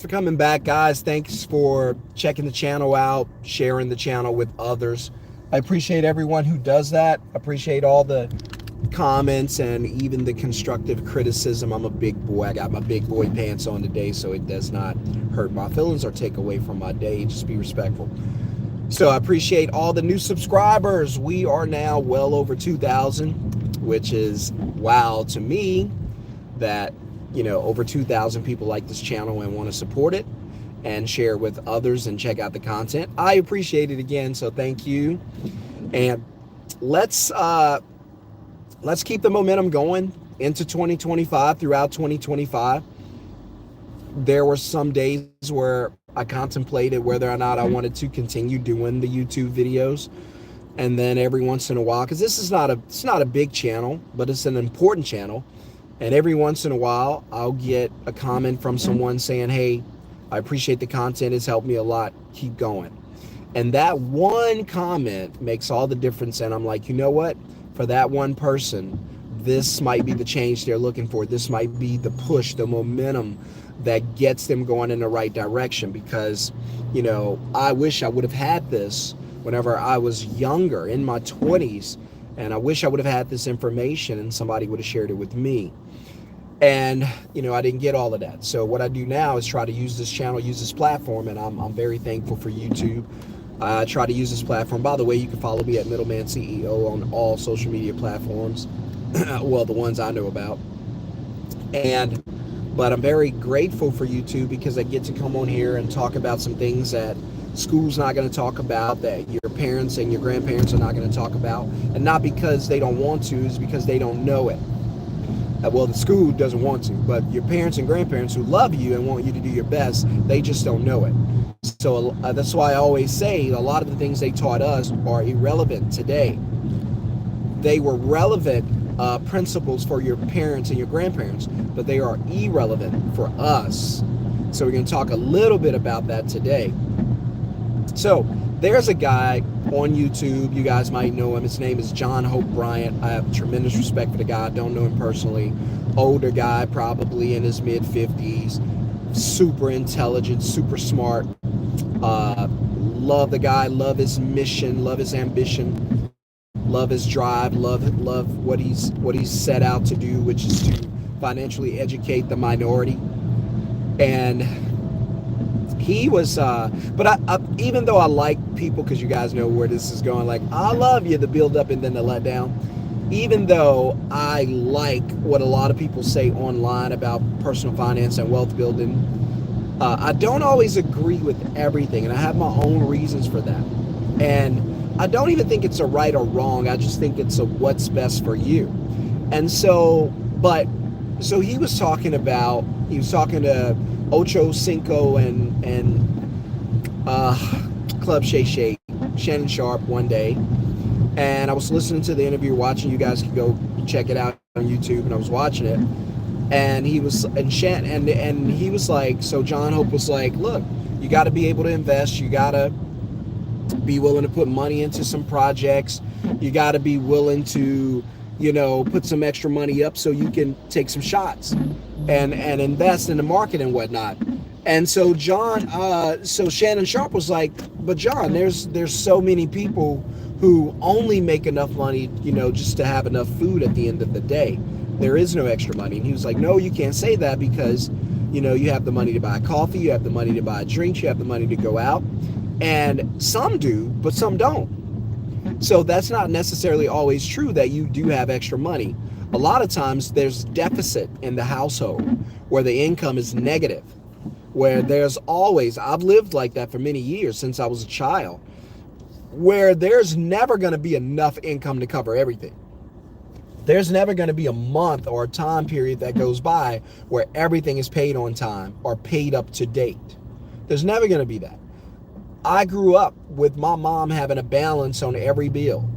For coming back, guys. Thanks for checking the channel out, sharing the channel with others. I appreciate everyone who does that. Appreciate all the comments and even the constructive criticism. I'm a big boy. I got my big boy pants on today, so it does not hurt my feelings or take away from my day. Just be respectful. So I appreciate all the new subscribers. We are now well over 2,000, which is wow to me that over 2,000 people like this channel and want to support it and share with others and check out the content. I appreciate it again, so thank you. And let's keep the momentum going into 2025. Throughout 2025, there were some days where I contemplated whether or not I wanted to continue doing the YouTube videos. And then every once in a while, because it's not a big channel, but it's an important channel. And every once in a while, I'll get a comment from someone saying, hey, I appreciate the content. It's helped me a lot. Keep going. And that one comment makes all the difference. And I'm like, you know what? For that one person, this might be the change they're looking for. This might be the push, the momentum that gets them going in the right direction. Because, I wish I would have had this whenever I was younger, in my 20s. And I wish I would have had this information and somebody would have shared it with me. And, I didn't get all of that. So what I do now is try to use this channel, use this platform, and I'm very thankful for YouTube. I try to use this platform. By the way, you can follow me at Middleman CEO on all social media platforms. Well, the ones I know about. But I'm very grateful for YouTube because I get to come on here and talk about some things that school's not going to talk about, that your parents and your grandparents are not going to talk about. And not because they don't want to, it's because they don't know it. Well, the school doesn't want to, but your parents and grandparents who love you and want you to do your best, they just don't know it. So that's why I always say a lot of the things they taught us are irrelevant today. They were relevant principles for your parents and your grandparents, but they are irrelevant for us. So we're going to talk a little bit about that today. So there's a guy on YouTube. You guys might know him. His name is John Hope Bryant. I have tremendous respect for the guy. I don't know him personally. Older guy, probably in his mid-50s. Super intelligent, super smart. Love the guy. Love his mission. Love his ambition. Love his drive. Love what he's set out to do, which is to financially educate the minority. And he was, but I even though I like people, because you guys know where this is going, like, I love you, the build up and then the let down. Even though I like what a lot of people say online about personal finance and wealth building, I don't always agree with everything, and I have my own reasons for that. And I don't even think it's a right or wrong. I just think it's a what's best for you. And so he was talking to Ocho Cinco and Club Shay Shay, Shannon Sharp one day, and I was listening to the interview, watching. You guys can go check it out on YouTube, and I was watching it, and he was and he was like, so John Hope was like, look, you got to be able to invest, you got to be willing to put money into some projects, you got to be willing to put some extra money up so you can take some shots and invest in the market and whatnot. And so Shannon Sharp was like, but John, there's so many people who only make enough money, just to have enough food at the end of the day. There is no extra money. And he was like, no, you can't say that, because, you have the money to buy coffee, you have the money to buy drinks, you have the money to go out. And some do, but some don't. So that's not necessarily always true that you do have extra money. A lot of times there's deficit in the household where the income is negative, where there's always, I've lived like that for many years since I was a child, where there's never going to be enough income to cover everything. There's never going to be a month or a time period that goes by where everything is paid on time or paid up to date. There's never going to be that. I grew up with my mom having a balance on every bill.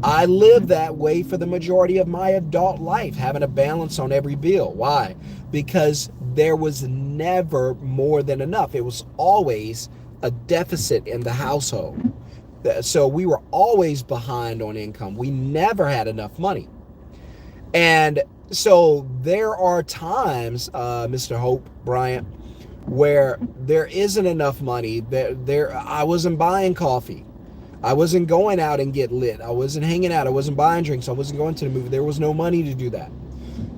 I lived that way for the majority of my adult life, having a balance on every bill. Why? Because there was never more than enough. It was always a deficit in the household. So we were always behind on income. We never had enough money. And so there are times, Mr. Hope Bryant, where there isn't enough money. I wasn't buying coffee. I wasn't going out and get lit. I wasn't hanging out. I wasn't buying drinks. I wasn't going to the movie. There was no money to do that.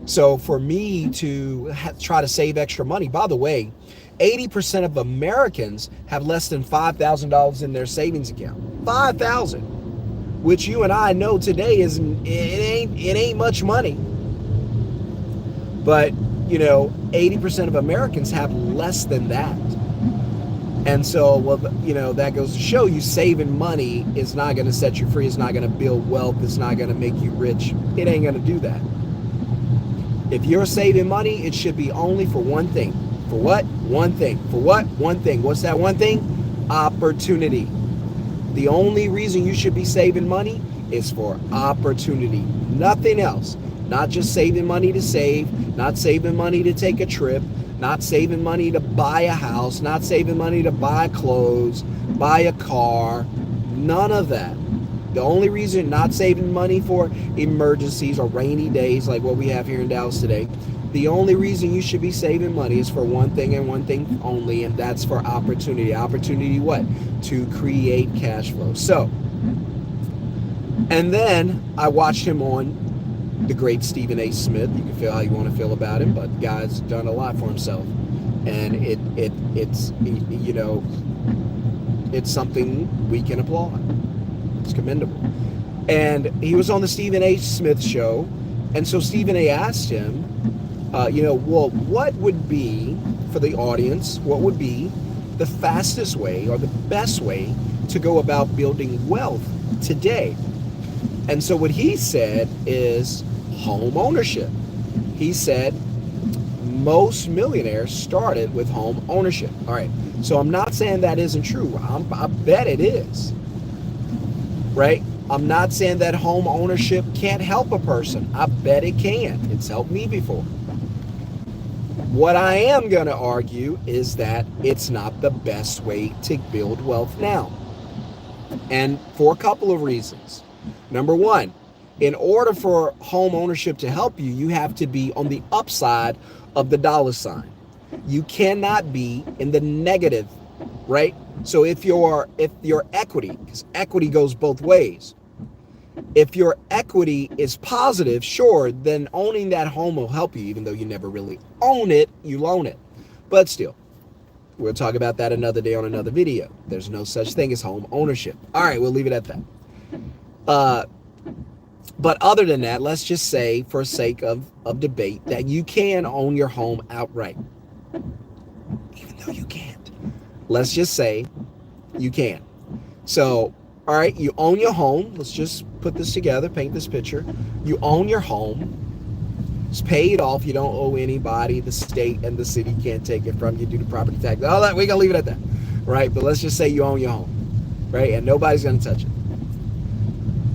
So for me to try to save extra money, by the way, 80% of Americans have less than $5,000 in their savings account. 5,000, which you and I know today it ain't much money. But 80% of Americans have less than that. And so, that goes to show you saving money is not going to set you free. It's not going to build wealth. It's not going to make you rich. It ain't going to do that. If you're saving money, it should be only for one thing. For what? One thing. For what? One thing. What's that one thing? Opportunity. The only reason you should be saving money is for opportunity. Nothing else. Not just saving money to save, not saving money to take a trip, not saving money to buy a house, not saving money to buy clothes, buy a car, none of that. The only reason not saving money for emergencies or rainy days like what we have here in Dallas today, the only reason you should be saving money is for one thing and one thing only, and that's for opportunity. Opportunity what? To create cash flow. So, and then I watched him on the great Stephen A. Smith. You can feel how you want to feel about him, but the guy's done a lot for himself, and it's something we can applaud. It's commendable. And he was on the Stephen A. Smith show, and so Stephen A. asked him, well, what would be, for the audience, what would be the fastest way or the best way to go about building wealth today? And so what he said is home ownership. He said most millionaires started with home ownership. All right. So I'm not saying that isn't true. I bet it is. Right? I'm not saying that home ownership can't help a person. I bet it can. It's helped me before. What I am going to argue is that it's not the best way to build wealth now. And for a couple of reasons. Number one, in order for home ownership to help you, you have to be on the upside of the dollar sign. You cannot be in the negative, right? So if your equity, because equity goes both ways, if your equity is positive, sure, then owning that home will help you, even though you never really own it, you loan it. But still, we'll talk about that another day on another video. There's no such thing as home ownership. All right, we'll leave it at that. But other than that, let's just say, for sake of debate, that you can own your home outright. Even though you can't. Let's just say you can. So, all right, you own your home. Let's just put this together, paint this picture. You own your home. It's paid off. You don't owe anybody. The state and the city can't take it from you due to property tax. All that, we're going to leave it at that, right? But let's just say you own your home, right? And nobody's going to touch it.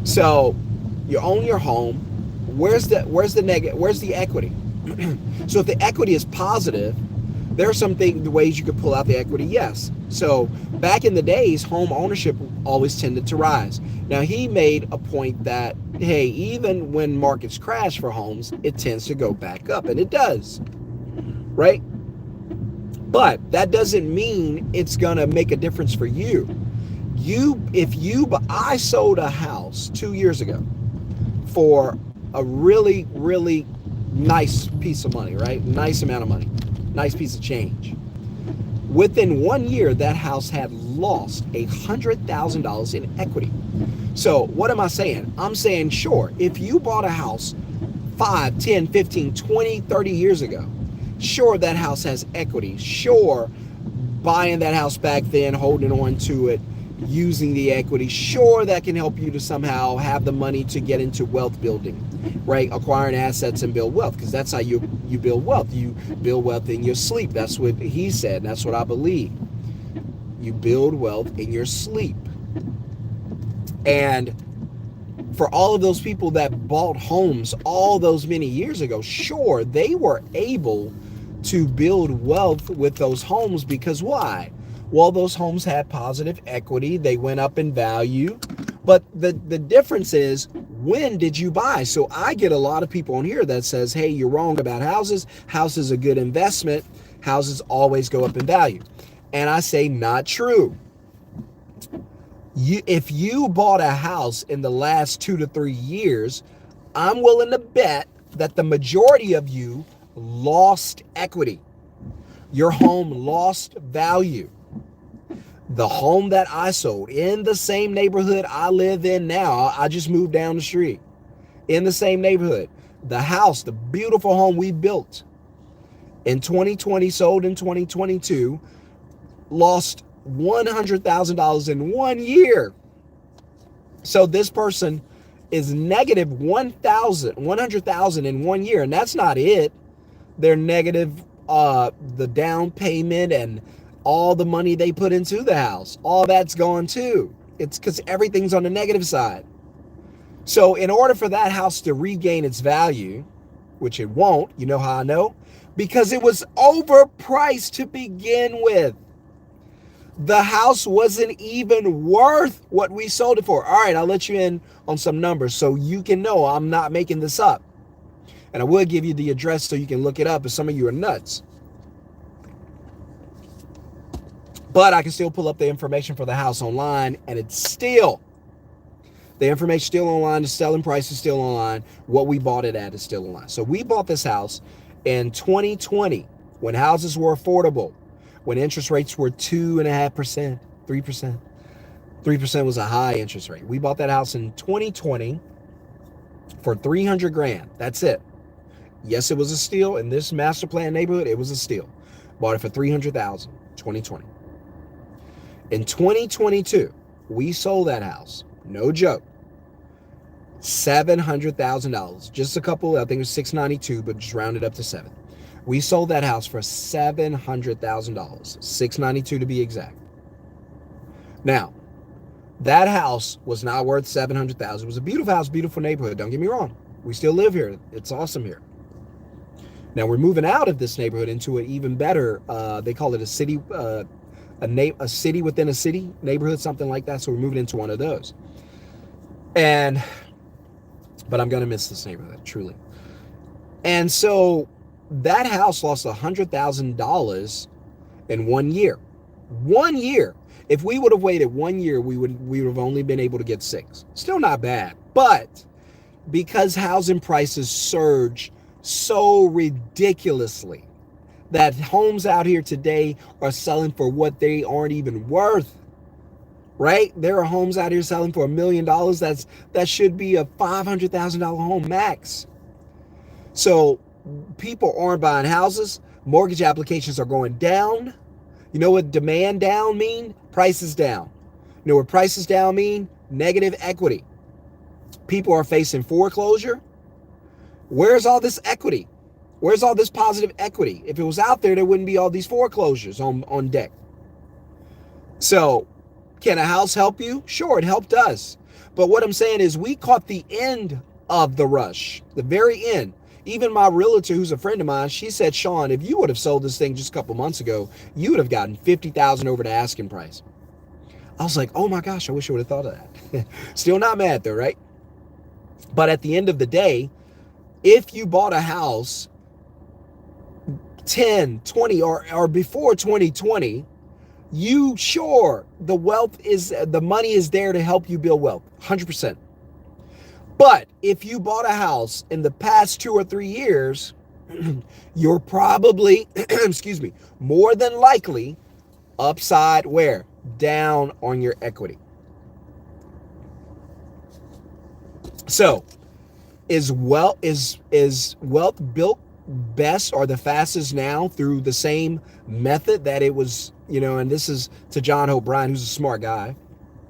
So you own your home. Where's the equity? So if the equity is positive, there are some the ways you could pull out the equity, yes. So back in the days, home ownership always tended to rise. Now he made a point that, hey, even when markets crash for homes, it tends to go back up, and it does, right? But that doesn't mean it's gonna make a difference for you. I sold a house 2 years ago for a really, really nice piece of money, right? Nice amount of money, nice piece of change. Within 1 year, that house had lost $100,000 in equity. So what am I saying? I'm saying, sure, if you bought a house 5, 10, 15, 20, 30 years ago, sure, that house has equity. Sure, buying that house back then, holding on to it, using the equity, sure, that can help you to somehow have the money to get into wealth building, right? Acquiring assets and build wealth, because that's how you build wealth. You build wealth in your sleep. That's what he said, and that's what I believe. You build wealth in your sleep. And for all of those people that bought homes all those many years ago, sure, they were able to build wealth with those homes, because why? Well, those homes had positive equity. They went up in value. But the difference is, when did you buy? So I get a lot of people on here that says, hey, you're wrong about houses. House is a good investment. houses always go up in value. And I say not true. If you bought a house in the last 2 to 3 years, I'm willing to bet that the majority of you lost equity. Your home lost value. The home that I sold in the same neighborhood I live in now, I just moved down the street, in the same neighborhood. The house, the beautiful home we built in 2020, sold in 2022, lost $100,000 in 1 year. So this person is negative $100,000 in 1 year, and that's not it. They're negative the down payment and all the money they put into the house. All that's gone too. It's because everything's on the negative side. So in order for that house to regain its value, which it won't, you know how I know? Because it was overpriced to begin with. The house wasn't even worth what we sold it for. All right, I'll let you in on some numbers so you can know I'm not making this up. And I will give you the address so you can look it up if some of you are nuts. But I can still pull up the information for the house online, and it's still, the information still online, the selling price is still online, what we bought it at is still online. So we bought this house in 2020 when houses were affordable, when interest rates were 2.5%, 3%. 3% was a high interest rate. We bought that house in 2020 for $300,000. That's it. Yes, it was a steal. In this master plan neighborhood, it was a steal. Bought it for $300,000, 2020. In 2022, we sold that house. No joke. $700,000. Just a couple, I think it was $692, but just rounded up to 7. We sold that house for $700,000, $692 to be exact. Now, that house was not worth $700,000. It was a beautiful house, beautiful neighborhood. Don't get me wrong. We still live here. It's awesome here. Now we're moving out of this neighborhood into an even better. They call it a city, a city within a city neighborhood, something like that. So we're moving into one of those. But I'm gonna miss this neighborhood truly. And so that house lost $100,000 in 1 year. 1 year. If we would have waited 1 year, we would have only been able to get 6. Still not bad. But because housing prices surge so ridiculously that homes out here today are selling for what they aren't even worth, right? There are homes out here selling for $1 million. That should be a $500,000 home max. So people aren't buying houses. Mortgage applications are going down. You know what demand down mean? Prices down. You know what prices down mean? Negative equity. People are facing foreclosure. Where's all this equity? Where's all this positive equity? If it was out there, there wouldn't be all these foreclosures on deck. So can a house help you? Sure, it helped us. But what I'm saying is we caught the end of the rush, the very end. Even my realtor, who's a friend of mine, she said, Sean, if you would have sold this thing just a couple months ago, you would have gotten $50,000 over the asking price. I was like, oh my gosh, I wish I would have thought of that. Still not mad though, right? But at the end of the day, if you bought a house 10, 20, or before 2020, you sure the money is there to help you build wealth, 100%. But if you bought a house in the past 2 or 3 years, you're probably, more than likely upside where? Down on your equity. So is wealth built best or the fastest now through the same method that it was, and this is to John O'Brien, who's a smart guy.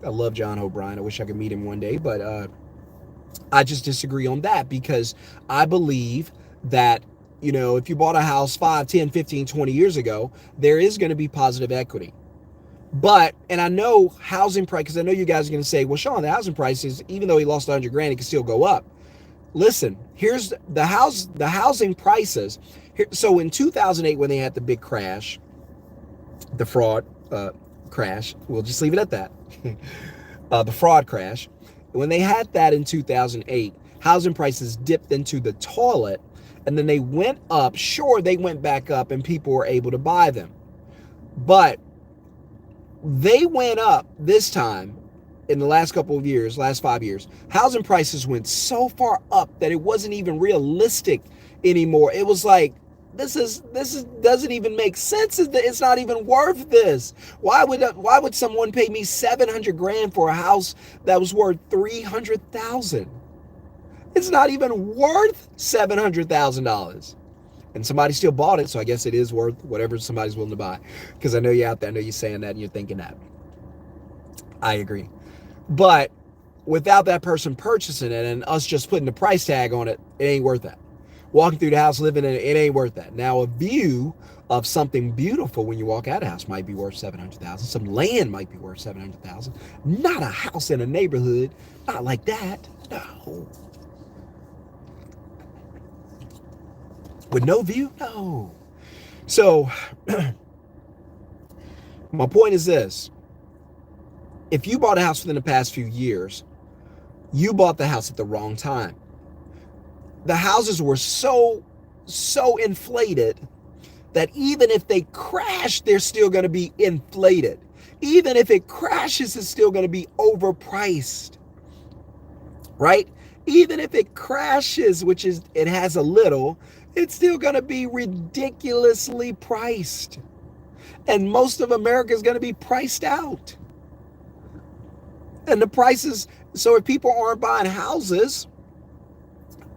I love John O'Brien. I wish I could meet him one day, but I just disagree on that because I believe that, if you bought a house 5, 10, 15, 20 years ago, there is going to be positive equity. But, and I know housing price, because I know you guys are going to say, well, Sean, the housing prices, even though he lost $100,000, it can still go up. Listen, here's the housing prices. So in 2008, when they had the big crash, the fraud crash, we'll just leave it at that. The fraud crash. When they had that in 2008, housing prices dipped into the toilet, and then they went up. Sure, they went back up and people were able to buy them. But they went up this time in the last couple of years, last 5 years. Housing prices went so far up that it wasn't even realistic anymore. It was like, this doesn't even make sense. It's not even worth this. Why would someone pay me $700,000 for a house that was worth $300,000? It's not even worth $700,000. And somebody still bought it, so I guess it is worth whatever somebody's willing to buy. Because I know you're out there, I know you're saying that and you're thinking that. I agree. But without that person purchasing it and us just putting the price tag on it, it ain't worth that. Walking through the house, living in it, it ain't worth that. Now, a view of something beautiful when you walk out of the house might be worth $700,000. Some land might be worth $700,000. Not a house in a neighborhood. Not like that. No. With no view? No. So, my point is this. If you bought a house within the past few years, you bought the house at the wrong time. The houses were so inflated that even if they crash, they're still going to be inflated. Even if it crashes, it's still going to be overpriced. Right? Even if it crashes, which is, it has a little, it's still going to be ridiculously priced. And most of America is going to be priced out. And the prices, so if people aren't buying houses,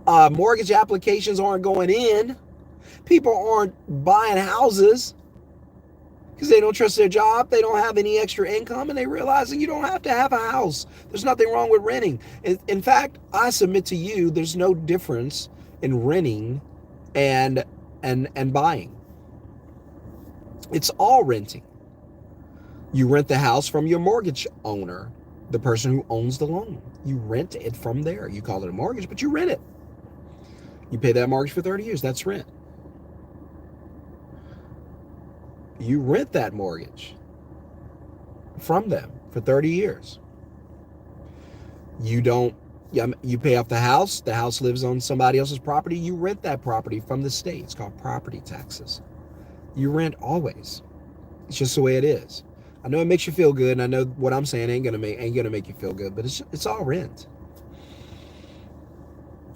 mortgage applications aren't going in, people aren't buying houses because they don't trust their job, they don't have any extra income, and they realize that you don't have to have a house. There's nothing wrong with renting. In fact, I submit to you, there's no difference in renting and buying. It's all renting. You rent the house from your mortgage owner, the person who owns the loan. You rent it from there. You call it a mortgage, but you rent it. You pay that mortgage for 30 years. That's rent. You rent that mortgage from them for 30 years. You pay off the house lives on somebody else's property, you rent that property from the state. It's called property taxes. You rent always. It's just the way it is. I know it makes you feel good, and I know what I'm saying ain't gonna make you feel good, but it's all rent.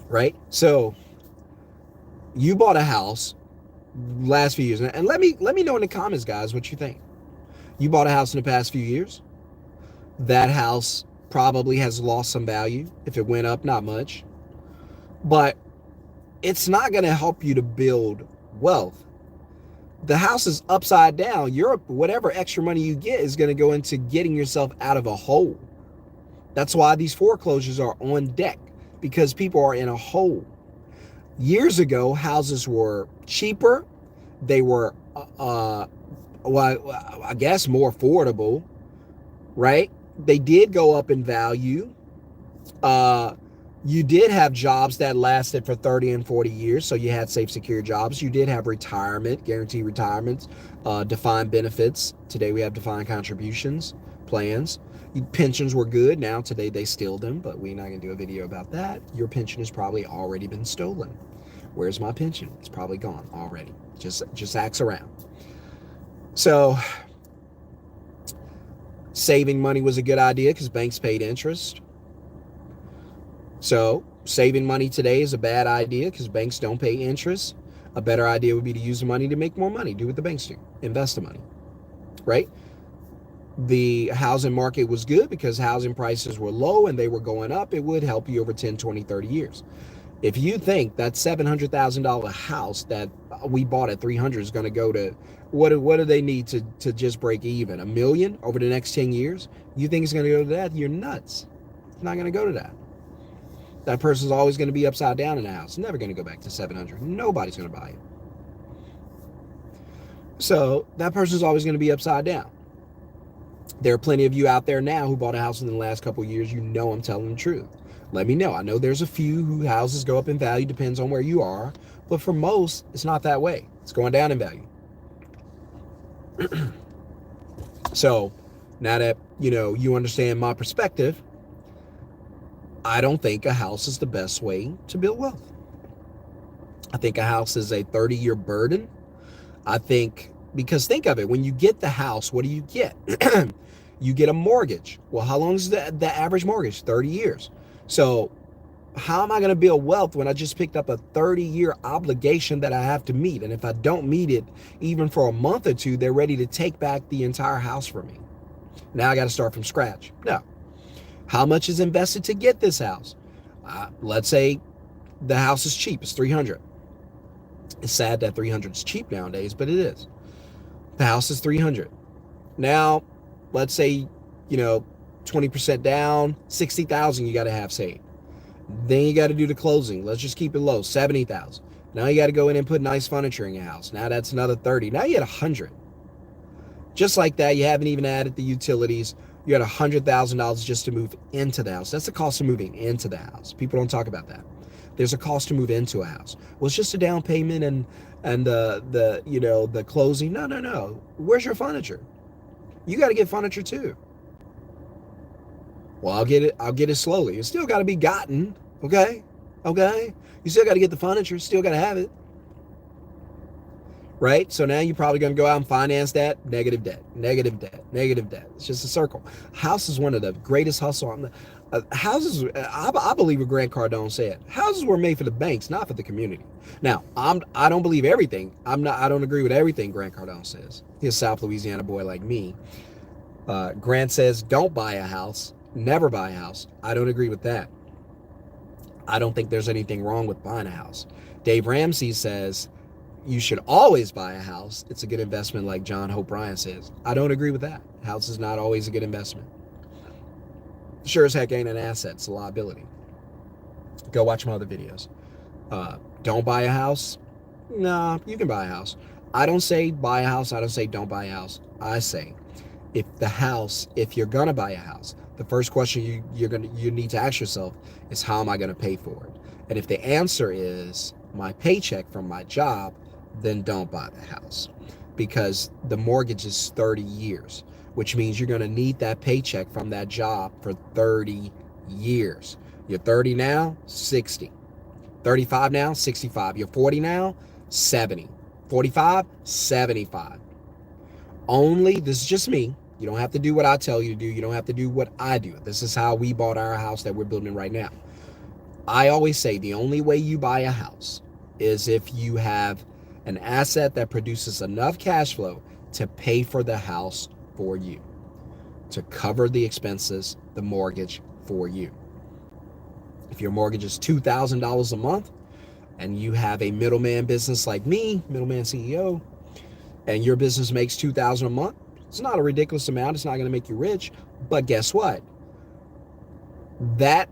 Right? So you bought a house last few years, and let me know in the comments, guys, what you think. You bought a house in the past few years. That house probably has lost some value. If it went up, not much. But it's not going to help you to build wealth. The house is upside down. Whatever extra money you get is going to go into getting yourself out of a hole. That's why these foreclosures are on deck, because people are in a hole. Years ago, houses were cheaper. They were, I guess, more affordable, right? They did go up in value. You did have jobs that lasted for 30 and 40 years, so you had safe, secure jobs. You did have retirement, guaranteed retirements, defined benefits. Today we have defined contributions plans. Pensions were good. Now today they steal them, but we're not going to do a video about that. Your pension has probably already been stolen. Where's my pension? It's probably gone already. Just ask around. So saving money was a good idea because banks paid interest. So saving money today is a bad idea because banks don't pay interest. A better idea would be to use the money to make more money. Do what the banks do. Invest the money, right? The housing market was good because housing prices were low and they were going up. It would help you over 10, 20, 30 years. If you think that $700,000 house that we bought at 300 is going to go to, what do they need to just break even? $1 million over the next 10 years? You think it's going to go to that? You're nuts. It's not going to go to that. That person's always going to be upside down in the house. Never going to go back to 700. Nobody's going to buy it. So that person's always going to be upside down. There are plenty of you out there now who bought a house in the last couple of years. You know I'm telling the truth. Let me know. I know there's a few who houses go up in value, depends on where you are. But for most, it's not that way. It's going down in value. So now that, you understand my perspective, I don't think a house is the best way to build wealth. I think a house is a 30-year burden. I think, because think of it, when you get the house, what do you get? You get a mortgage. Well, how long is the average mortgage? 30 years. So how am I going to build wealth when I just picked up a 30-year obligation that I have to meet? And if I don't meet it, even for a month or two, they're ready to take back the entire house from me. Now I got to start from scratch. No. How much is invested to get this house? Let's say the house is cheap. It's $300. It's sad that $300 is cheap nowadays, but it is. The house is $300. Now, let's say, 20% down, $60,000 you got to have saved. Then you got to do the closing. Let's just keep it low, $70,000. Now you got to go in and put nice furniture in your house. Now that's another $30,000. Now you had $100,000. Just like that, you haven't even added the utilities. You had $100,000 just to move into the house. That's the cost of moving into the house. People don't talk about that. There's a cost to move into a house. Well, it's just a down payment and the closing. No. Where's your furniture? You got to get furniture too. Well, I'll get it slowly. It's still got to be gotten. Okay. You still got to get the furniture. Still got to have it. Right? So now you're probably going to go out and finance that. Negative debt. It's just a circle. House is one of the greatest hustle on the houses. I believe what Grant Cardone said. Houses were made for the banks, not for the community. Now, I don't believe everything. I don't agree with everything Grant Cardone says. He's a South Louisiana boy like me. Grant says, don't buy a house. Never buy a house. I don't agree with that. I don't think there's anything wrong with buying a house. Dave Ramsey says, you should always buy a house. It's a good investment, like John Hope Bryan says. I don't agree with that. House is not always a good investment. Sure as heck ain't an asset. It's a liability. Go watch my other videos. Don't buy a house. Nah, you can buy a house. I don't say buy a house. I don't say don't buy a house. I say if you're going to buy a house, the first question you need to ask yourself is, how am I going to pay for it? And if the answer is my paycheck from my job, then don't buy the house, because the mortgage is 30 years, which means you're going to need that paycheck from that job for 30 years. You're 30 now, 60. 35 now, 65. You're 40 now, 70. 45, 75. Only, this is just me. You don't have to do what I tell you to do. You don't have to do what I do. This is how we bought our house that we're building right now. I always say the only way you buy a house is if you have an asset that produces enough cash flow to pay for the house for you, to cover the expenses, the mortgage for you. If your mortgage is $2,000 a month and you have a middleman business like me, middleman CEO, and your business makes $2,000 a month, it's not a ridiculous amount. It's not going to make you rich. But guess what? That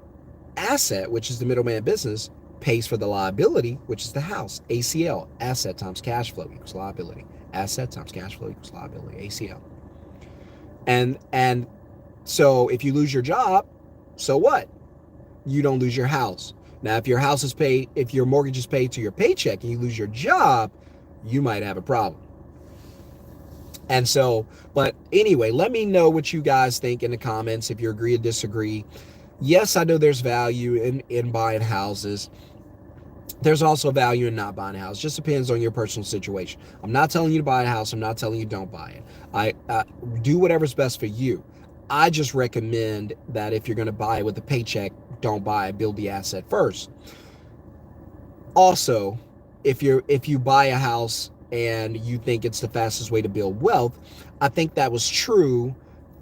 asset, which is the middleman business, pays for the liability, which is the house. ACL, asset times cash flow equals liability. Asset times cash flow equals liability, ACL. And so if you lose your job, so what? You don't lose your house. Now, if your house is paid, if your mortgage is paid to your paycheck and you lose your job, you might have a problem. And so, but anyway, let me know what you guys think in the comments, if you agree or disagree. Yes, I know there's value in buying houses. There's also value in not buying a house. Just depends on your personal situation. I'm not telling you to buy a house. I'm not telling you don't buy it. I do whatever's best for you. I just recommend that if you're going to buy it with a paycheck, don't buy it. Build the asset first. Also, if you buy a house and you think it's the fastest way to build wealth, I think that was true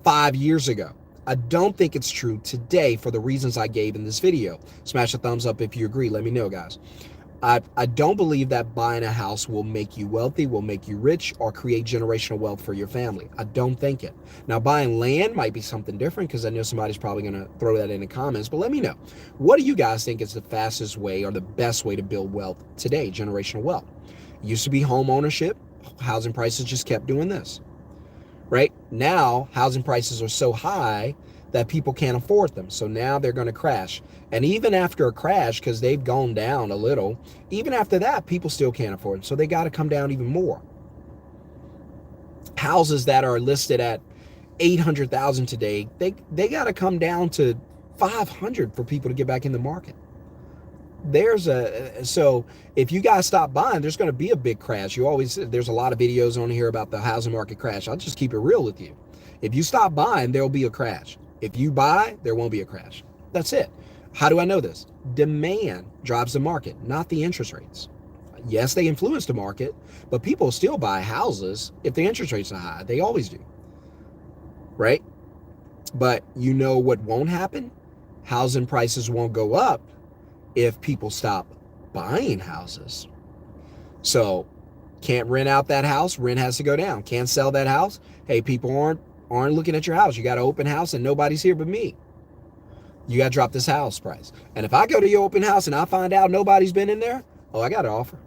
5 years ago. I don't think it's true today for the reasons I gave in this video. Smash a thumbs up if you agree. Let me know, guys. I don't believe that buying a house will make you wealthy, will make you rich, or create generational wealth for your family. I don't think it. Now, buying land might be something different, because I know somebody's probably going to throw that in the comments, but let me know. What do you guys think is the fastest way or the best way to build wealth today, generational wealth? It used to be home ownership. Housing prices just kept doing this. Right? Now, housing prices are so high that people can't afford them. So now they're going to crash. And even after a crash, because they've gone down a little, even after that, people still can't afford them. So they got to come down even more. Houses that are listed at $800,000 today, they got to come down to $500 for people to get back in the market. So if you guys stop buying, there's going to be a big crash. There's a lot of videos on here about the housing market crash. I'll just keep it real with you. If you stop buying, there'll be a crash. If you buy, there won't be a crash. That's it. How do I know this? Demand drives the market, not the interest rates. Yes, they influence the market, but people still buy houses if the interest rates are high. They always do, right? But you know what won't happen? Housing prices won't go up if people stop buying houses. So can't rent out that house, rent has to go down. Can't sell that house. Hey, people aren't looking at your house. You got an open house and nobody's here but me. You got to drop this house price. And if I go to your open house and I find out nobody's been in there, oh, I got an offer.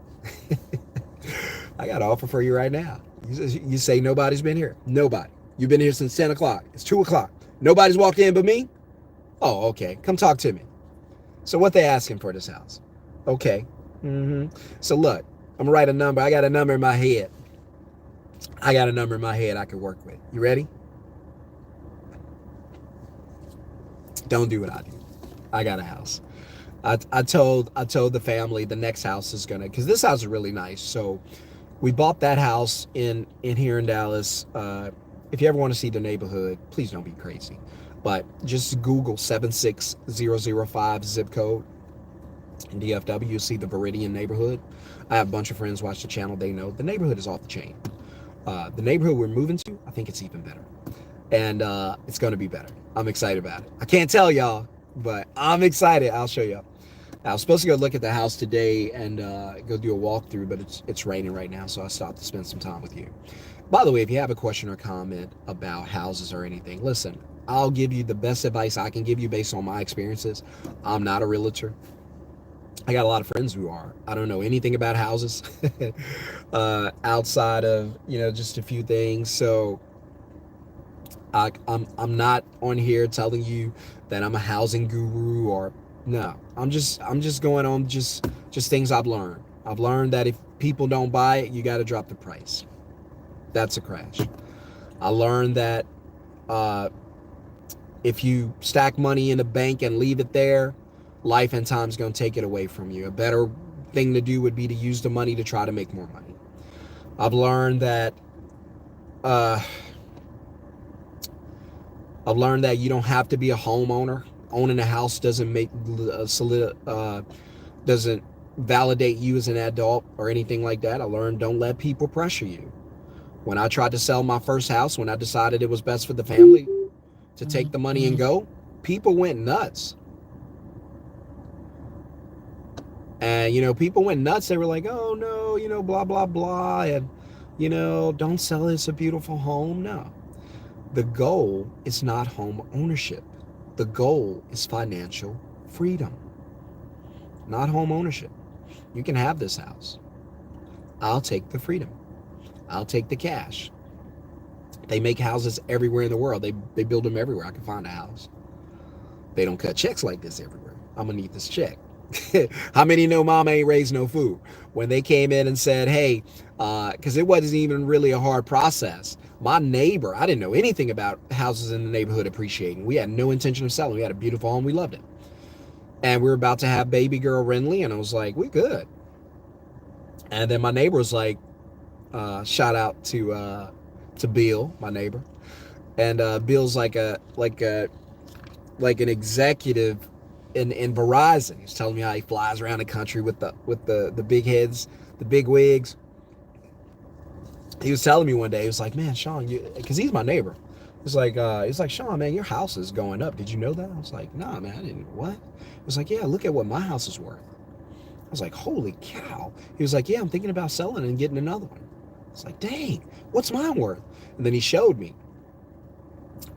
I got an offer for you right now. You say nobody's been here. Nobody. You've been here since 10 o'clock. It's 2 o'clock. Nobody's walked in but me? Oh, okay. Come talk to me. So what they asking for this house? Okay. So look, I'm going to write a number. I got a number in my head. I can work with. You ready? Don't do what I do. I got a house. I told the family the next house is gonna, because this house is really nice. So we bought that house in here in Dallas. If you ever want to see the neighborhood, please don't be crazy, but just Google 76005 zip code in DFW. You'll see the Viridian neighborhood. I have a bunch of friends watch the channel. They know the neighborhood is off the chain. The neighborhood we're moving to, I think it's even better, and it's going to be better. I'm excited about it. I can't tell y'all, but I'm excited. I'll show y'all. I was supposed to go look at the house today and go do a walkthrough, but it's raining right now, so I stopped to spend some time with you. By the way, if you have a question or comment about houses or anything, listen, I'll give you the best advice I can give you based on my experiences. I'm not a realtor. I got a lot of friends who are. I don't know anything about houses outside of, just a few things. So I'm not on here telling you that I'm a housing guru or no. I'm just going on just things I've learned. I've learned that if people don't buy it, you got to drop the price. That's a crash. I learned that if you stack money in the bank and leave it there, life and time's going to take it away from you. A better thing to do would be to use the money to try to make more money. I've learned that you don't have to be a homeowner. Owning a house doesn't doesn't validate you as an adult or anything like that. I learned don't let people pressure you. When I tried to sell my first house, when I decided it was best for the family to take the money and go, people went nuts. And, people went nuts. They were like, oh, no, blah, blah, blah. And, don't sell it. It's a beautiful home. No. The goal is not home ownership. The goal is financial freedom, not home ownership. You can have this house. I'll take the freedom. I'll take the cash. They make houses everywhere in the world. They build them everywhere. I can find a house. They don't cut checks like this everywhere. I'm going to need this check. How many know mama ain't raised no food? When they came in and said, hey, because it wasn't even really a hard process. My neighbor, I didn't know anything about houses in the neighborhood appreciating. We had no intention of selling. We had a beautiful home. We loved it. And we were about to have baby girl Renly, and I was like, we good. And then my neighbor was like, shout out to Bill, my neighbor. And Bill's like an executive in Verizon. He was telling me how he flies around the country with the big heads, the big wigs. He was telling me one day, he was like, man, Shon, because he's my neighbor. He's like, Shon, man, your house is going up. Did you know that? I was like, nah, man, I didn't. What? He was like, yeah, look at what my house is worth. I was like, holy cow. He was like, yeah, I'm thinking about selling and getting another one. I was like, dang, what's mine worth? And then he showed me.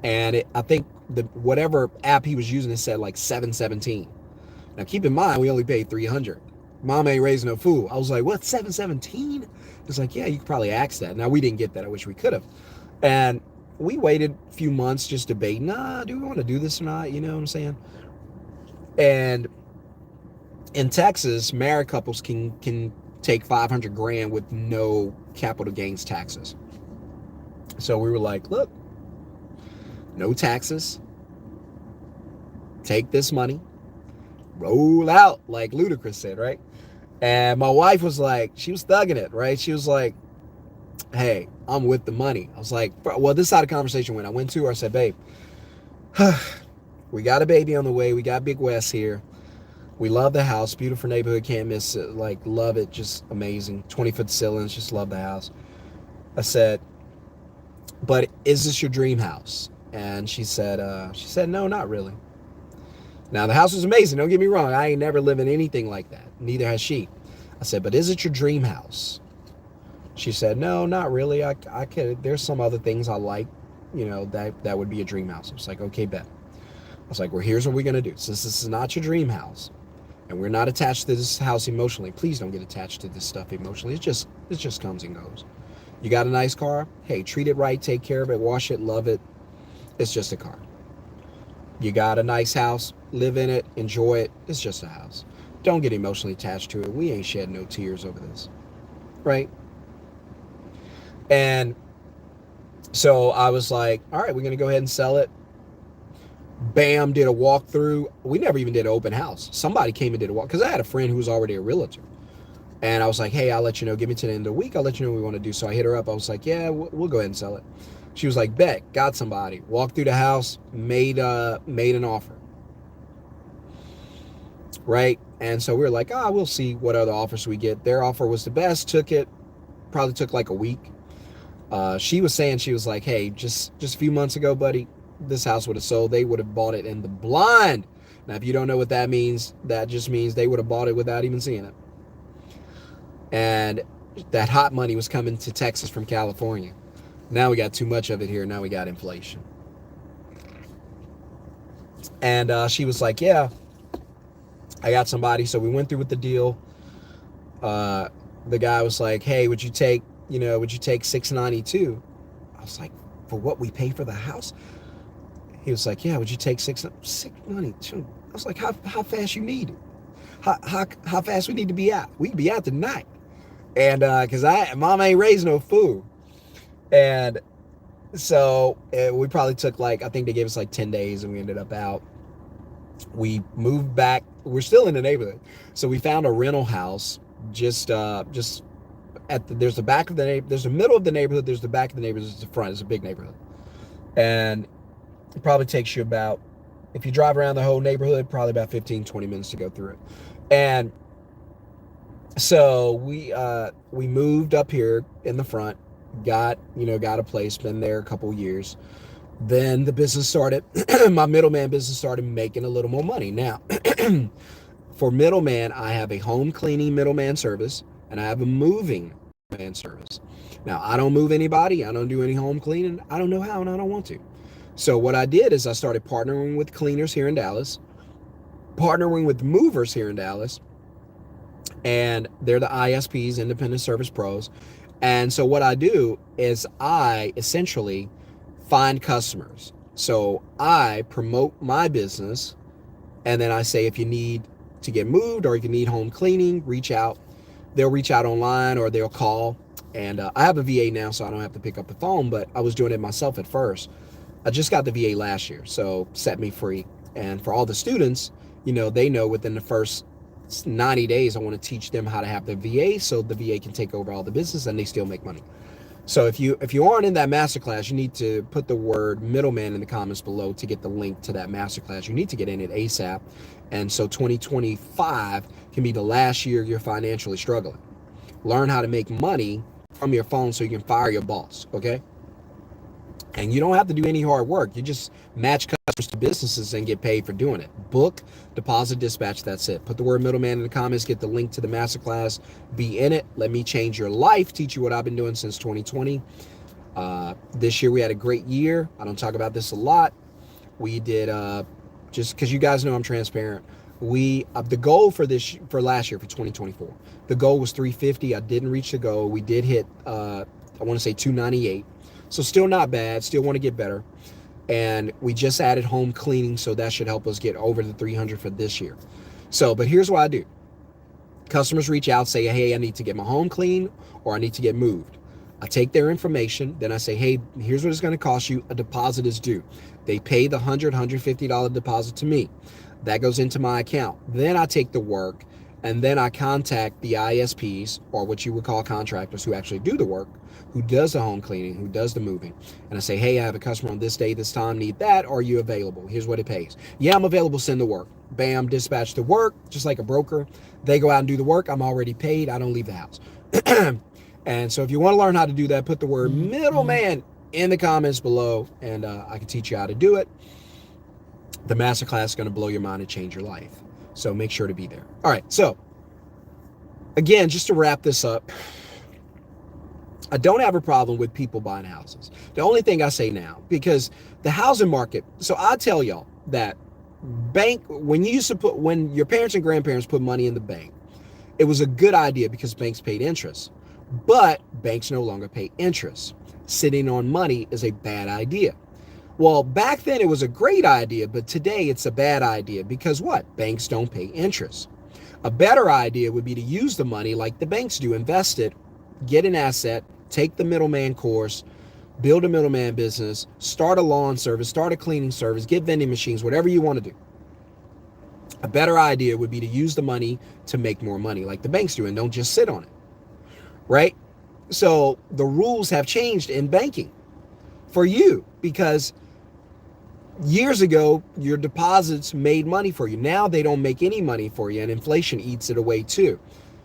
And I think whatever app he was using, it said like 717. Now keep in mind, we only paid 300. Mom ain't raising no fool. I was like, what, 717? It's like, yeah, you could probably ask that. Now we didn't get that. I wish we could have. And we waited a few months just debating, do we want to do this or not? You know what I'm saying? And in Texas, married couples can take $500,000 with no capital gains taxes. So we were like, look, no taxes. Take this money, roll out, like Ludacris said, right? And my wife was like, she was thugging it, right? She was like, hey, I'm with the money. I was like, well, this is how the conversation went. I went to her, I said, babe, we got a baby on the way. We got Big West here. We love the house. Beautiful neighborhood. Can't miss it. Like, love it. Just amazing. 20-foot ceilings. Just love the house. I said, but is this your dream house? And she said, no, not really. Now, the house was amazing. Don't get me wrong. I ain't never lived in anything like that. Neither has she. I said, but is it your dream house? She said, no, not really. I could, there's some other things I like, that would be a dream house. I was like, okay, bet. I was like, well, here's what we're going to do. Since this is not your dream house and we're not attached to this house emotionally, please don't get attached to this stuff emotionally. It just comes and goes. You got a nice car? Hey, treat it right, take care of it, wash it, love it. It's just a car. You got a nice house, live in it, enjoy it. It's just a house. Don't get emotionally attached to it. We ain't shed no tears over this, right? And so I was like, all right, we're going to go ahead and sell it. Bam, did a walkthrough. We never even did an open house. Somebody came and did a walk, because I had a friend who was already a realtor. And I was like, hey, I'll let you know. Give me to the end of the week. I'll let you know what we want to do. So I hit her up. I was like, yeah, we'll go ahead and sell it. She was like, bet, got somebody. Walked through the house, made an offer. Right? And so we were like, we'll see what other offers we get. Their offer was the best. Took it. Probably took like a week. She was saying, she was like, hey, just a few months ago, buddy, this house would have sold. They would have bought it in the blind. Now, if you don't know what that means, that just means they would have bought it without even seeing it. And that hot money was coming to Texas from California. Now we got too much of it here. Now we got inflation. And she was like, yeah, I got somebody. So we went through with the deal. The guy was like, hey, would you take $692? I was like, for what we pay for the house? He was like, yeah, would you take $692? I was like, how fast you need it? How fast we need to be out? We can be out tonight. And because mom ain't raised no fool. And so we probably took I think they gave us 10 days and we ended up out. We moved back. We're still in the neighborhood. So we found a rental house just there's the back of the neighborhood, there's the middle of the neighborhood, there's the back of the neighborhood, there's the front. It's a big neighborhood. And it probably takes you about, if you drive around the whole neighborhood, probably about 15, 20 minutes to go through it. And so we moved up here in the front, got a place, been there a couple years. Then the business started, my middleman business started making a little more money. Now, for middleman, I have a home cleaning middleman service and I have a moving middleman service. Now, I don't move anybody. I don't do any home cleaning. I don't know how and I don't want to. So what I did is I started partnering with cleaners here in Dallas, partnering with movers here in Dallas, and they're the ISPs, independent service pros. And so what I do is I essentially find customers. So I promote my business, and then I say, if you need to get moved or if you need home cleaning, reach out. They'll reach out online or they'll call. And I have a VA now, so I don't have to pick up the phone, but I was doing it myself at first. I just got the VA last year, so set me free. And for all the students, they know within the first 90 days, I want to teach them how to have the VA so the VA can take over all the business and they still make money. So if you aren't in that masterclass, you need to put the word middleman in the comments below to get the link to that masterclass. You need to get in it ASAP. And so 2025 can be the last year you're financially struggling. Learn how to make money from your phone so you can fire your boss, okay? And you don't have to do any hard work. You just match customers to businesses and get paid for doing it. Book, deposit, dispatch, that's it. Put the word middleman in the comments, get the link to the masterclass, be in it. Let me change your life, teach you what I've been doing since 2020. This year we had a great year. I don't talk about this a lot. We did, just because you guys know I'm transparent, the goal for last year, for 2024, the goal was 350. I didn't reach the goal. We did hit, I want to say 298. So still not bad, still want to get better. And we just added home cleaning, so that should help us get over the 300 for this year. So, but here's what I do. Customers reach out, say, hey, I need to get my home clean or I need to get moved. I take their information, then I say, hey, here's what it's going to cost you. A deposit is due. They pay the $150 deposit to me. That goes into my account. Then I take the work and then I contact the ISPs, or what you would call contractors, who actually do the work, who does the home cleaning, who does the moving. And I say, hey, I have a customer on this day, this time, need that. Are you available? Here's what it pays. Yeah, I'm available. Send the work. Bam, dispatch the work, just like a broker. They go out and do the work. I'm already paid. I don't leave the house. And so if you want to learn how to do that, put the word middleman in the comments below, and I can teach you how to do it. The masterclass is going to blow your mind and change your life. So make sure to be there. All right. So again, just to wrap this up, I don't have a problem with people buying houses. The only thing I say now, because the housing market, so I tell y'all that when your parents and grandparents put money in the bank, it was a good idea because banks paid interest, but banks no longer pay interest. Sitting on money is a bad idea. Well, back then it was a great idea, but today it's a bad idea because what? Banks don't pay interest. A better idea would be to use the money like the banks do, invest it, get an asset, take the middleman course, build a middleman business, start a lawn service, start a cleaning service, get vending machines, whatever you want to do. A better idea would be to use the money to make more money like the banks do, and don't just sit on it, right? So the rules have changed in banking for you, because years ago, your deposits made money for you. Now they don't make any money for you, and inflation eats it away too.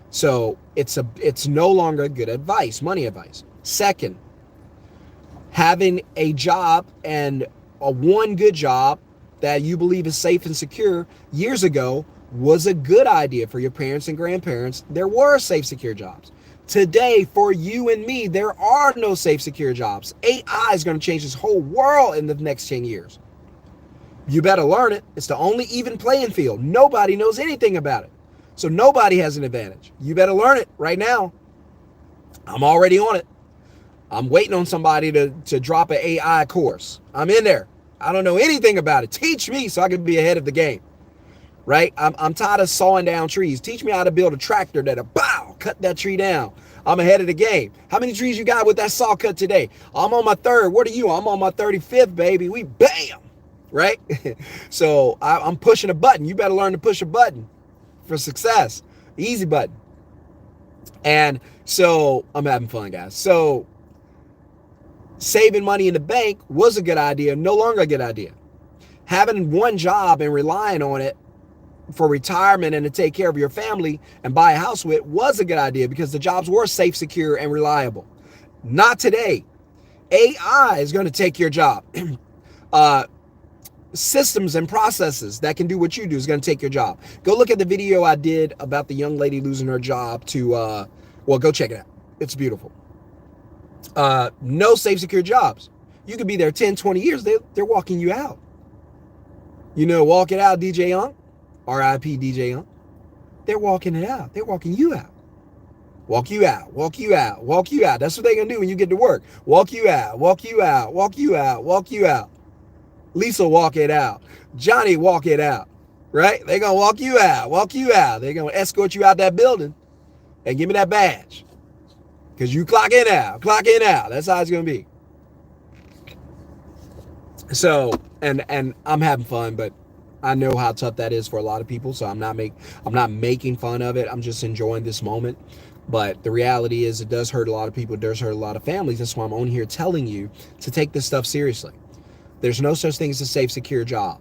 So it's no longer good advice, money advice. Second, having a job, and one good job that you believe is safe and secure years ago was a good idea for your parents and grandparents. There were safe, secure jobs. Today, for you and me, there are no safe, secure jobs. AI is going to change this whole world in the next 10 years. You better learn it. It's the only even playing field. Nobody knows anything about it. So nobody has an advantage. You better learn it right now. I'm already on it. I'm waiting on somebody to drop an AI course. I'm in there. I don't know anything about it. Teach me so I can be ahead of the game. Right? I'm tired of sawing down trees. Teach me how to build a tractor that'll cut that tree down. I'm ahead of the game. How many trees you got with that saw cut today? I'm on my third. What are you? I'm on my 35th, baby. We bam. Right? So I'm pushing a button. You better learn to push a button for success. Easy button. And so I'm having fun, guys. So saving money in the bank was a good idea, no longer a good idea. Having one job and relying on it for retirement and to take care of your family and buy a house with was a good idea because the jobs were safe, secure, and reliable. Not today. AI is going to take your job. Systems and processes that can do what you do is going to take your job. Go look at the video I did about the young lady losing her job to, well, go check it out. It's beautiful. No safe, secure jobs. You could be there 10, 20 years. They're walking you out. You know, walk it out, DJ Young. R.I.P. DJ Young. They're walking it out. They're walking you out. Walk you out, walk you out, walk you out. That's what they're going to do when you get to work. Walk you out, walk you out, walk you out, walk you out. Lisa, walk it out. Johnny, walk it out. Right? They're going to walk you out, walk you out. They're going to escort you out that building and give me that badge. Because you clock in out, clock in out. That's how it's going to be. So, and I'm having fun, but I know how tough that is for a lot of people. So I'm not making fun of it. I'm just enjoying this moment. But the reality is it does hurt a lot of people. It does hurt a lot of families. That's why I'm on here telling you to take this stuff seriously. There's no such thing as a safe, secure job.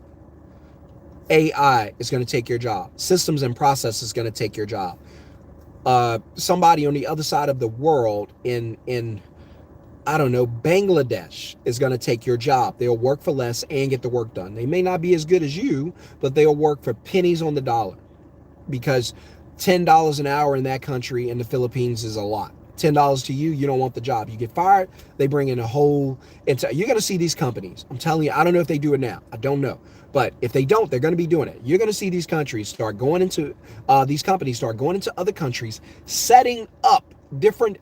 AI is going to take your job. Systems and processes is going to take your job. Somebody on the other side of the world in I don't know, Bangladesh is going to take your job. They'll work for less and get the work done. They may not be as good as you, but they'll work for pennies on the dollar, because $10 an hour in that country, in the Philippines, is a lot. $10 to you, you don't want the job. You get fired, they bring in a whole, you're going to see these companies. I'm telling you, I don't know if they do it now. I don't know. But if they don't, they're going to be doing it. You're going to see these countries start going into, these companies start going into other countries, setting up different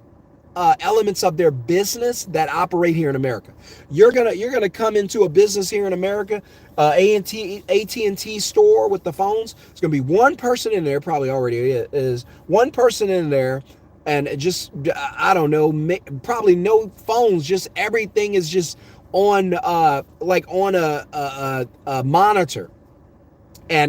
elements of their business that operate here in America. You're gonna come into a business here in America, AT&T store with the phones. It's gonna be one person in there, probably already is one person in there, and just I don't know, probably no phones. Just everything is just on like on a monitor.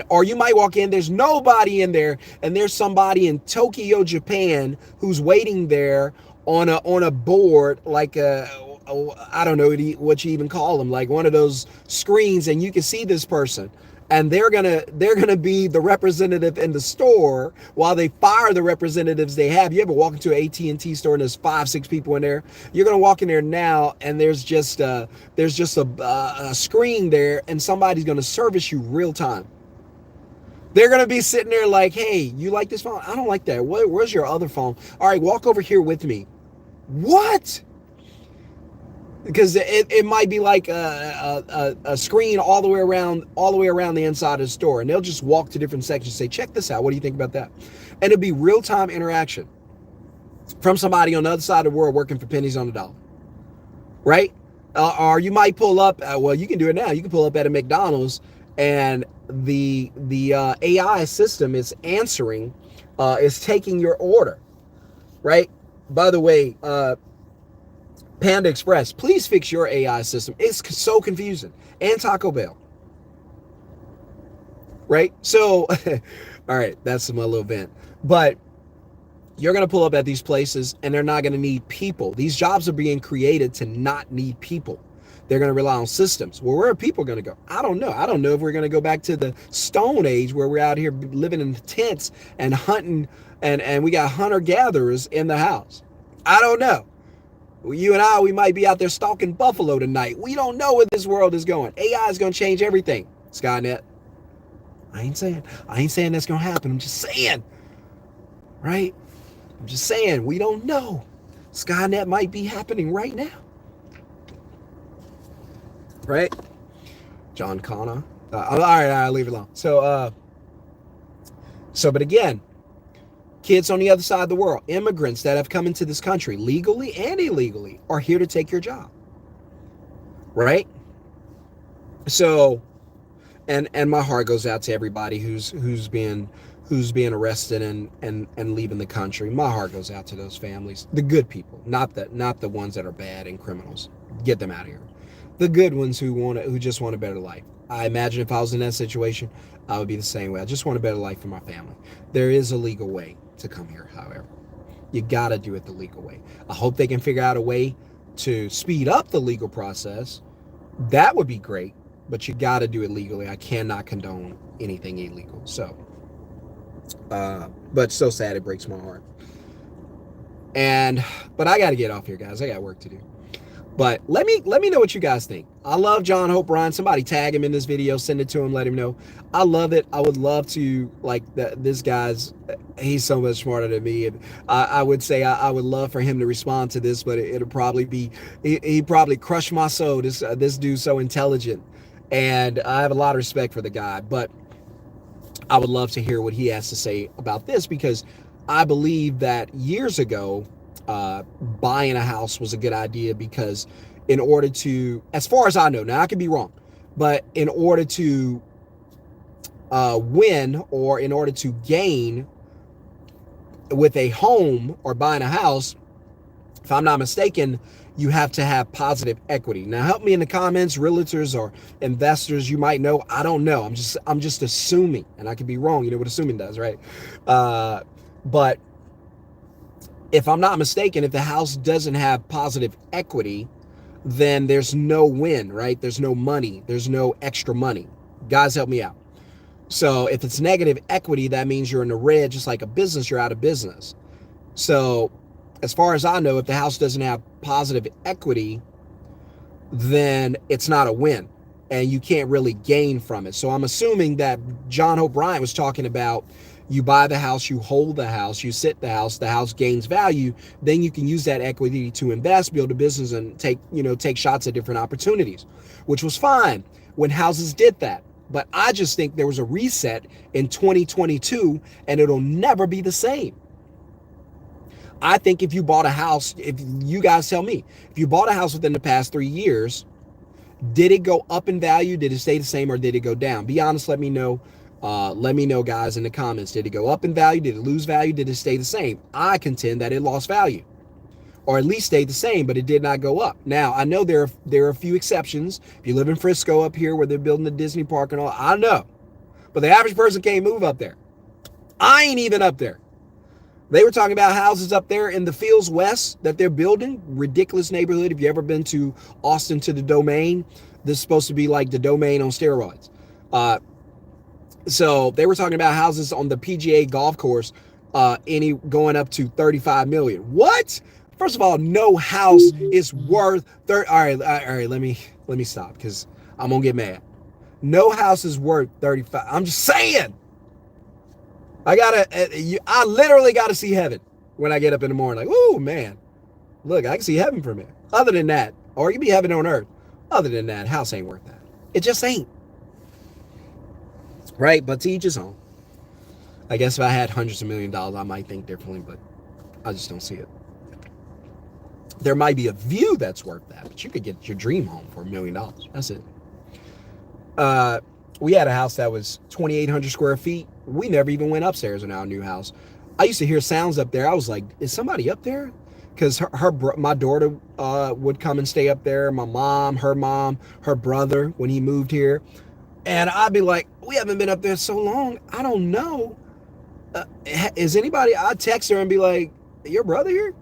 Or you might walk in, there's nobody in there, and there's somebody in Tokyo, Japan, who's waiting there on a board, like I don't know what you even call them, like one of those screens, and you can see this person, and they're gonna be the representative in the store while they fire the representatives they have. You ever walk into an AT&T store and there's 5-6 people in there? You're gonna walk in there now, and there's just a screen there, and somebody's gonna service you real time. They're going to be sitting there like, hey, you like this phone? I don't like that. Where's your other phone? All right, walk over here with me. What? Because it might be like a screen all the way around the inside of the store. And they'll just walk to different sections and say, check this out. What do you think about that? And it'll be real-time interaction from somebody on the other side of the world working for pennies on the dollar. Right? Or you might pull up, well, you can do it now. You can pull up at a McDonald's, and the AI system is answering, is taking your order, right? By the way, Panda Express, please fix your AI system. It's so confusing. And Taco Bell, right? So, all right, that's my little vent. But you're going to pull up at these places, and they're not going to need people. These jobs are being created to not need people. They're going to rely on systems. Well, where are people going to go? I don't know. I don't know if we're going to go back to the Stone Age where we're out here living in tents and hunting, and we got hunter-gatherers in the house. I don't know. You and I, we might be out there stalking buffalo tonight. We don't know where this world is going. AI is going to change everything. Skynet. I ain't saying that's going to happen. I'm just saying. Right? I'm just saying, we don't know. Skynet might be happening right now. Right? John Connor. All right, I'll leave it alone. So, but again, kids on the other side of the world, immigrants that have come into this country legally and illegally, are here to take your job. Right? So, and my heart goes out to everybody who's being arrested and leaving the country. My heart goes out to those families, the good people, not the ones that are bad and criminals. Get them out of here. The good ones who just want a better life. I imagine if I was in that situation, I would be the same way. I just want a better life for my family. There is a legal way to come here, however. You got to do it the legal way. I hope they can figure out a way to speed up the legal process. That would be great, but you got to do it legally. I cannot condone anything illegal. So, but so sad, it breaks my heart. But I got to get off here, guys. I got work to do. But let me know what you guys think. I love John Hope Bryan. Somebody tag him in this video, send it to him, let him know. I love it. I would love to, like, this guy's, he's so much smarter than me. And I would say I would love for him to respond to this, but it'll probably be, he'd probably crush my soul. This dude's so intelligent. And I have a lot of respect for the guy. But I would love to hear what he has to say about this, because I believe that years ago, buying a house was a good idea, because in order to, as far as I know, now I could be wrong, but in order to win, or in order to gain with a home or buying a house, if I'm not mistaken, you have to have positive equity. Now help me in the comments, realtors or investors, you might know. I don't know. I'm just assuming, and I could be wrong. You know what assuming does, right? But if I'm not mistaken, if the house doesn't have positive equity, then there's no win, right? There's no money. There's no extra money. Guys, help me out. So if it's negative equity, that means you're in the red. Just like a business, you're out of business. So as far as I know, if the house doesn't have positive equity, then it's not a win, and you can't really gain from it. So I'm assuming that John Hope Bryan was talking about, you buy the house, you hold the house, you sit the house gains value, then you can use that equity to invest, build a business, and take shots at different opportunities, which was fine when houses did that. But I just think there was a reset in 2022, and it'll never be the same. I think if you bought a house, if you guys tell me, if you bought a house within the past 3 years, did it go up in value? Did it stay the same, or did it go down? Be honest, let me know. Let me know, guys, in the comments. Did it go up in value? Did it lose value? Did it stay the same? I contend that it lost value, or at least stayed the same, but it did not go up. Now, I know there are a few exceptions. If you live in Frisco up here where they're building the Disney park and all, I know. But the average person can't move up there. I ain't even up there. They were talking about houses up there in the Fields West that they're building. Ridiculous neighborhood. If you ever been to Austin to the Domain, this is supposed to be like the Domain on steroids. So they were talking about houses on the PGA golf course, going up to 35 million. What? First of all, no house is worth all right, let me stop because I'm gonna get mad. No house is worth 35. I'm just saying. I literally gotta see heaven when I get up in the morning. Like, oh man, look, I can see heaven from here. Other than that, or it can be heaven on earth. Other than that, house ain't worth that. It just ain't. Right? But to each his own. I guess if I had hundreds of $1 million, I might think differently, but I just don't see it. There might be a view that's worth that, but you could get your dream home for $1 million. That's it. We had a house that was 2,800 square feet. We never even went upstairs in our new house. I used to hear sounds up there. I was like, is somebody up there? Because my daughter would come and stay up there. My mom, her brother, when he moved here. And I'd be like, we haven't been up there so long. I don't know. Is anybody? I'd text her and be like, your brother here?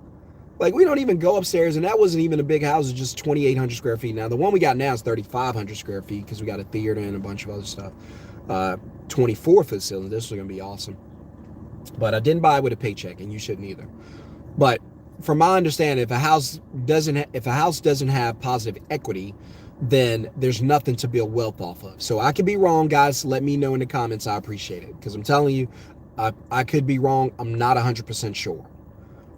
Like, we don't even go upstairs. And that wasn't even a big house. It was just 2,800 square feet. Now, the one we got now is 3,500 square feet because we got a theater and a bunch of other stuff. 24 facility. This is going to be awesome. But I didn't buy it with a paycheck, and you shouldn't either. But from my understanding, if a house doesn't have positive equity, then there's nothing to build wealth off of. So I could be wrong, guys. Let me know in the comments. I appreciate it, because I'm telling you, I could be wrong. I'm not 100% sure.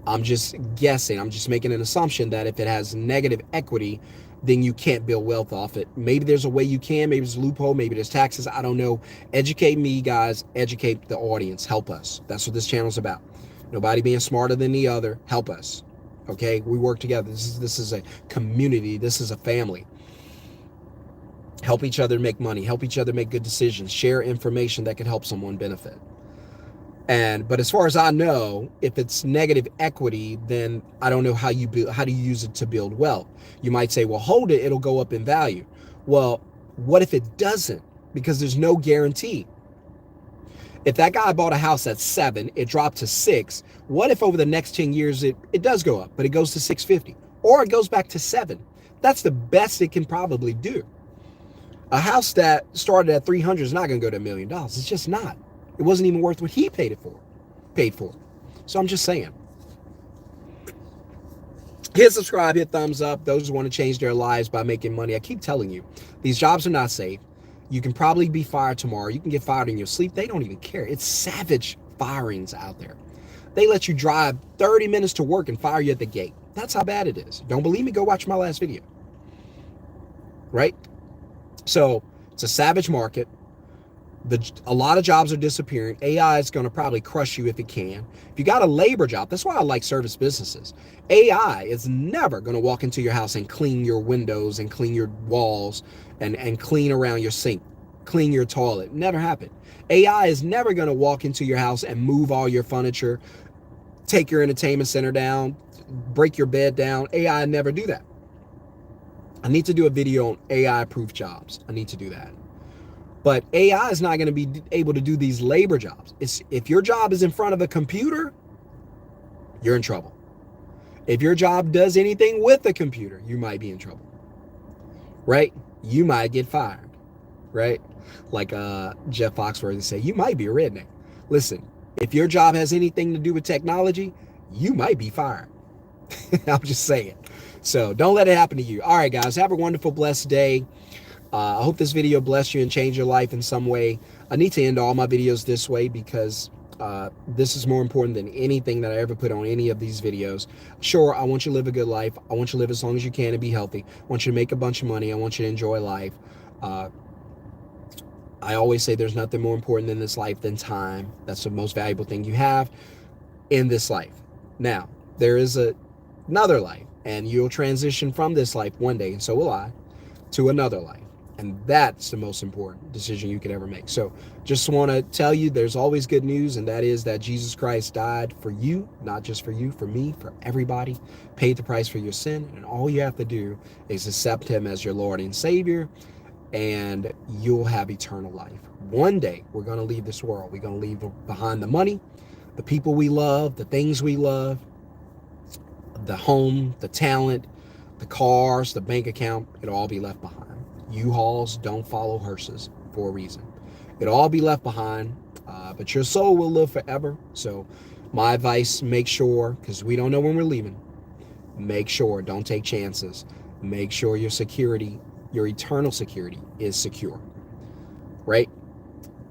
I'm just guessing. I'm just making an assumption that if it has negative equity, then you can't build wealth off it. Maybe there's a way you can. Maybe there's a loophole. Maybe there's taxes. I don't know. Educate me, guys. Educate the audience. Help us. That's what this channel's about. Nobody being smarter than the other. Help us. Okay? We work together. This is a community. This is a family. Help each other make money. Help each other make good decisions. Share information that can help someone benefit. But as far as I know, if it's negative equity, then I don't know how do you use it to build wealth. You might say, well, hold it, it'll go up in value. Well, what if it doesn't? Because there's no guarantee. If that guy bought a house at 7, it dropped to 6. What if over the next 10 years it does go up, but it goes to 650, or it goes back to 7? That's the best it can probably do. A house that started at 300 is not going to go to $1 million. It's just not. It wasn't even worth what he paid for. So I'm just saying. Hit subscribe, hit thumbs up. Those who want to change their lives by making money. I keep telling you, these jobs are not safe. You can probably be fired tomorrow. You can get fired in your sleep. They don't even care. It's savage firings out there. They let you drive 30 minutes to work and fire you at the gate. That's how bad it is. Don't believe me? Go watch my last video. Right? So it's a savage market. A lot of jobs are disappearing. AI is going to probably crush you if it can. If you got a labor job, that's why I like service businesses. AI is never going to walk into your house and clean your windows and clean your walls and clean around your sink, clean your toilet. Never happened. AI is never going to walk into your house and move all your furniture, take your entertainment center down, break your bed down. AI never do that. I need to do a video on AI-proof jobs. I need to do that. But AI is not going to be able to do these labor jobs. If your job is in front of a computer, you're in trouble. If your job does anything with a computer, you might be in trouble. Right? You might get fired. Right? Like Jeff Foxworthy say, you might be a redneck. Listen, if your job has anything to do with technology, you might be fired. I'm just saying. So don't let it happen to you. All right, guys, have a wonderful, blessed day. I hope this video blessed you and changed your life in some way. I need to end all my videos this way because this is more important than anything that I ever put on any of these videos. Sure, I want you to live a good life. I want you to live as long as you can and be healthy. I want you to make a bunch of money. I want you to enjoy life. I always say there's nothing more important in this life than time. That's the most valuable thing you have in this life. Now, there is another life, and you'll transition from this life one day, and so will I, to another life. And that's the most important decision you could ever make. So just want to tell you there's always good news, and that is that Jesus Christ died for you, not just for you, for me, for everybody, paid the price for your sin. And all you have to do is accept him as your Lord and Savior. and you'll have eternal life. One day, we're going to leave this world. We're going to leave behind the money, the people we love, the things we love, the home, the talent, the cars, the bank account. It'll all be left behind. U-Hauls don't follow hearses for a reason. It'll all be left behind, but your soul will live forever. So my advice, make sure, because we don't know when we're leaving, make sure, don't take chances. Make sure your security, your eternal security is secure, right?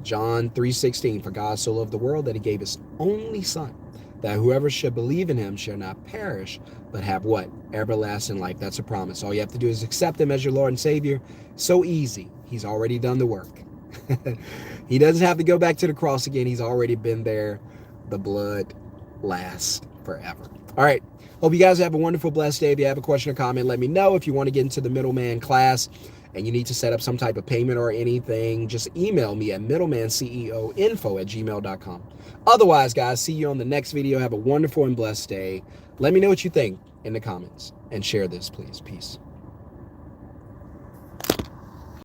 John 3:16, for God so loved the world that he gave his only son, that whoever should believe in him shall not perish, but have what? Everlasting life. That's a promise. All you have to do is accept him as your Lord and Savior. So easy. He's already done the work. He doesn't have to go back to the cross again. He's already been there. The blood lasts forever. All right. Hope you guys have a wonderful, blessed day. If you have a question or comment, let me know. If you want to get into the Middleman class and you need to set up some type of payment or anything, just email me at middlemanceoinfo@gmail.com. Otherwise, guys, see you on the next video. Have a wonderful and blessed day. Let me know what you think in the comments and share this, please. Peace.